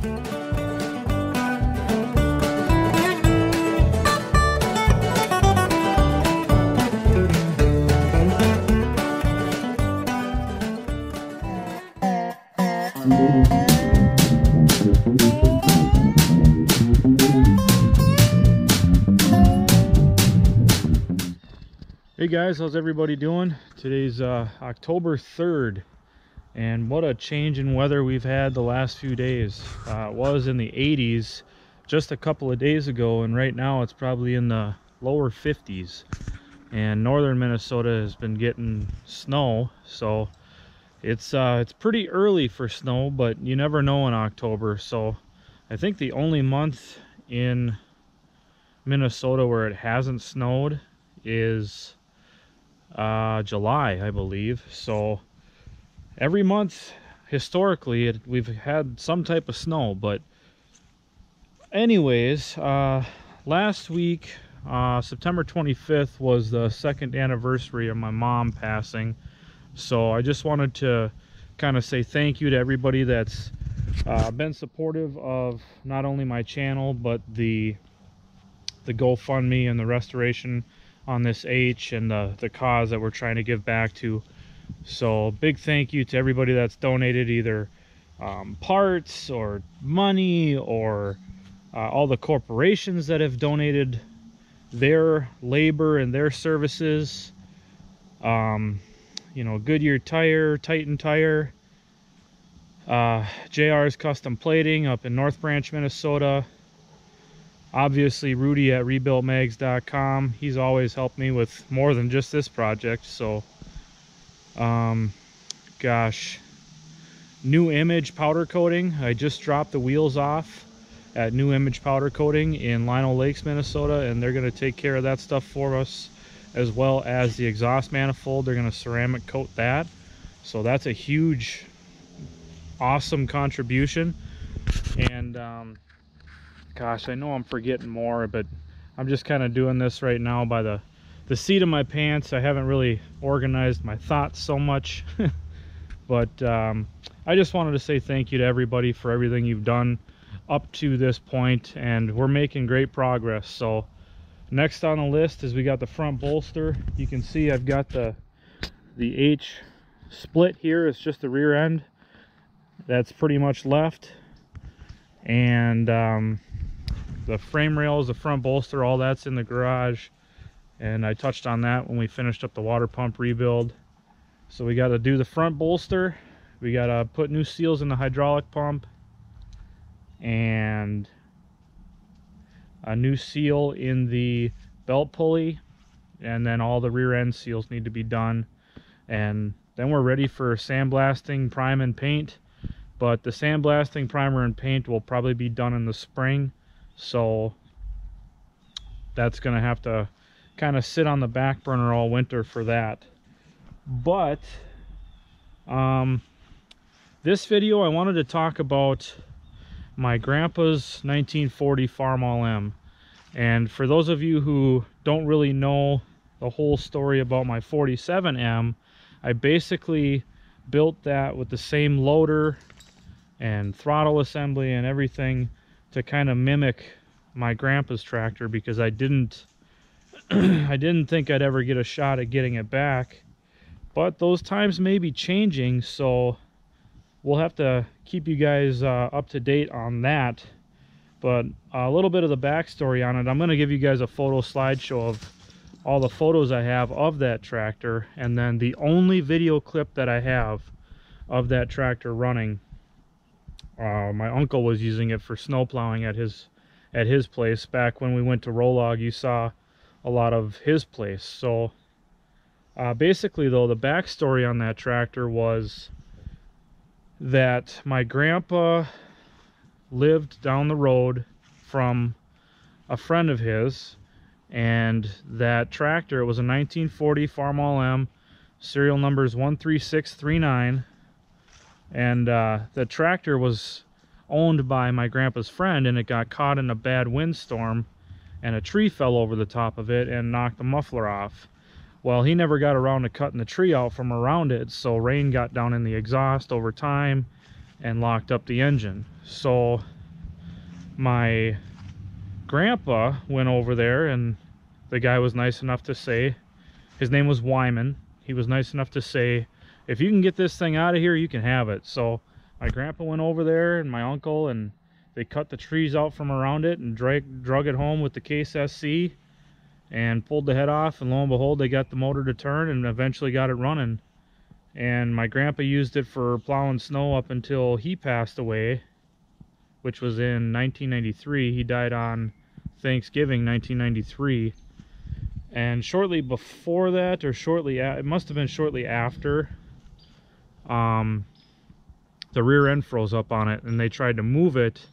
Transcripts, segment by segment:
Hey guys, how's everybody doing? Today's October 3rd, and what a change in weather we've had the last few days. It was in the 80s just a couple of days ago, and right now it's probably in the lower 50s. And northern Minnesota has been getting snow, so it's pretty early for snow, but you never know in October. So I think the only month in Minnesota where it hasn't snowed is July, I believe. So every month historically we've had some type of snow. But anyways, last week, September 25th, was the 2nd anniversary of my mom passing. So I just wanted to kind of say thank you to everybody that's been supportive of not only my channel but the GoFundMe and the restoration on this H and the cause that we're trying to give back to. So big thank you to everybody that's donated either parts or money, or all the corporations that have donated their labor and their services. You know, Goodyear Tire, Titan Tire, JR's Custom Plating up in North Branch, Minnesota. Obviously Rudy at rebuiltmags.com. He's always helped me with more than just this project. So gosh, New Image Powder Coating. I just dropped the wheels off at New Image Powder Coating in Lino Lakes, Minnesota, and they're going to take care of that stuff for us, as well as the exhaust manifold. They're going to ceramic coat that. So that's a huge, awesome contribution. And gosh, I know I'm forgetting more, but I'm just kind of doing this right now by the seat of my pants. I haven't really organized my thoughts so much. But I just wanted to say thank you to everybody for everything you've done up to this point, and we're making great progress. So next on the list is we got the front bolster. You can see I've got the H split here. It's just the rear end that's pretty much left, and the frame rails, the front bolster, all that's in the garage, and I touched on that when we finished up the water pump rebuild. So we got to do the front bolster, we got to put new seals in the hydraulic pump, and a new seal in the belt pulley, and then all the rear end seals need to be done. And then we're ready for sandblasting, prime, and paint. But the sandblasting, primer, and paint will probably be done in the spring, so that's gonna have to kind of sit on the back burner all winter for that. But this video I wanted to talk about my grandpa's 1940 Farmall M. And for those of you who don't really know the whole story about my 47 M, I basically built that with the same loader and throttle assembly and everything to kind of mimic my grandpa's tractor, because I didn't think I'd ever get a shot at getting it back. But those times may be changing, so we'll have to keep you guys up to date on that. But a little bit of the backstory on it, I'm going to give you guys a photo slideshow of all the photos I have of that tractor, and then the only video clip that I have of that tractor running. My uncle was using it for snow plowing at his place. Back when we went to Rolog, you saw a lot of his place. So basically though, the backstory on that tractor was that my grandpa lived down the road from a friend of his, and that tractor, it was a 1940 Farmall M, serial number is 13639, and the tractor was owned by my grandpa's friend, and it got caught in a bad windstorm, and a tree fell over the top of it and knocked the muffler off. Well, he never got around to cutting the tree out from around it, so rain got down in the exhaust over time, and locked up the engine. So my grandpa went over there, and the guy was nice enough to say, his name was Wyman, he was nice enough to say, if you can get this thing out of here, you can have it. So my grandpa went over there, and my uncle, and they cut the trees out from around it and drug it home with the Case SC and pulled the head off, and lo and behold, they got the motor to turn and eventually got it running. And my grandpa used it for plowing snow up until he passed away, which was in 1993. He died on Thanksgiving 1993. And shortly before that, or it must have been shortly after, the rear end froze up on it, and they tried to move it,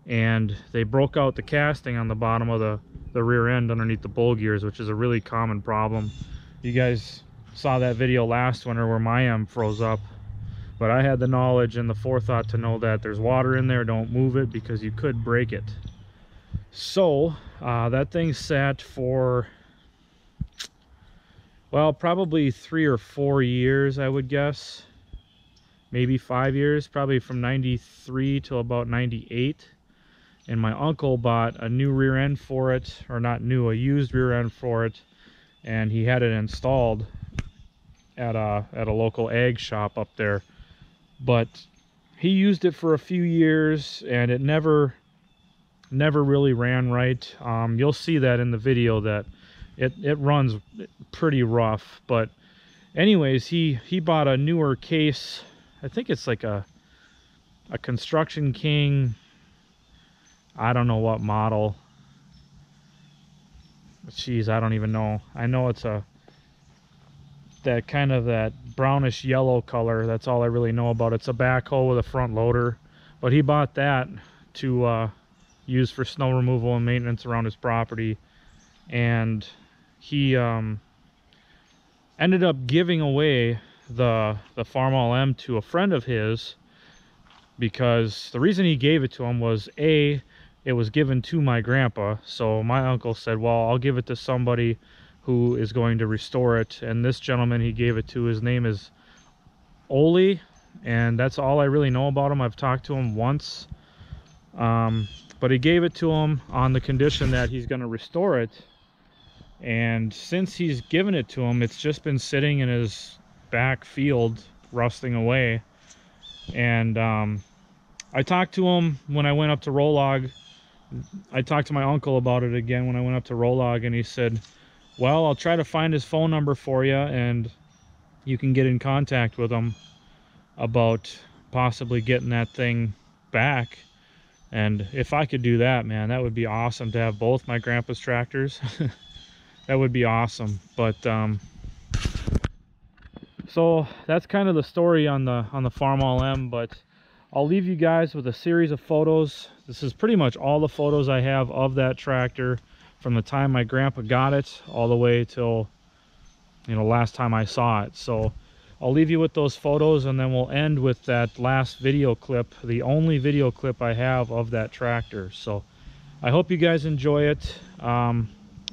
and they broke out the casting on the bottom of the rear end underneath the bull gears, which is a really common problem. You guys saw that video last winter where my M froze up, but I had the knowledge and the forethought to know that there's water in there, don't move it, because you could break it. So that thing sat for, well, probably 3 or 4 years, I would guess. Maybe 5 years, probably from 93 till about 98. And my uncle bought a new rear end for it, or not new, a used rear end for it, and he had it installed at a local ag shop up there. But he used it for a few years, and it never really ran right. You'll see that in the video that it runs pretty rough. But anyways, he bought a newer case. I think it's like a Construction King, I don't know what model. Jeez, I don't even know. I know it's that kind of that brownish yellow color. That's all I really know about. It's a backhoe with a front loader. But he bought that to use for snow removal and maintenance around his property. And he ended up giving away the Farmall M to a friend of his, because the reason he gave it to him was, A, it was given to my grandpa. So my uncle said, well, I'll give it to somebody who is going to restore it. And this gentleman he gave it to, his name is Ole, and that's all I really know about him. I've talked to him once, but he gave it to him on the condition that he's going to restore it. And since he's given it to him, it's just been sitting in his back field rusting away. And I talked to him when I went up to Rolog. I talked to my uncle about it again when I went up to Rolog, and he said, well, I'll try to find his phone number for you, and you can get in contact with him about possibly getting that thing back. And if I could do that, man, that would be awesome to have both my grandpa's tractors. That would be awesome. But so that's kind of the story on the Farmall M. But I'll leave you guys with a series of photos. This is pretty much all the photos I have of that tractor from the time my grandpa got it all the way till, you know, last time I saw it. So I'll leave you with those photos, and then we'll end with that last video clip, the only video clip I have of that tractor. So I hope you guys enjoy it.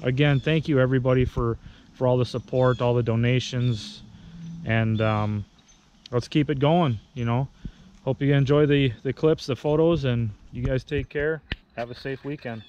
Again, thank you everybody for all the support, all the donations, and let's keep it going, you know. Hope you enjoy the clips, the photos, and you guys take care. Have a safe weekend.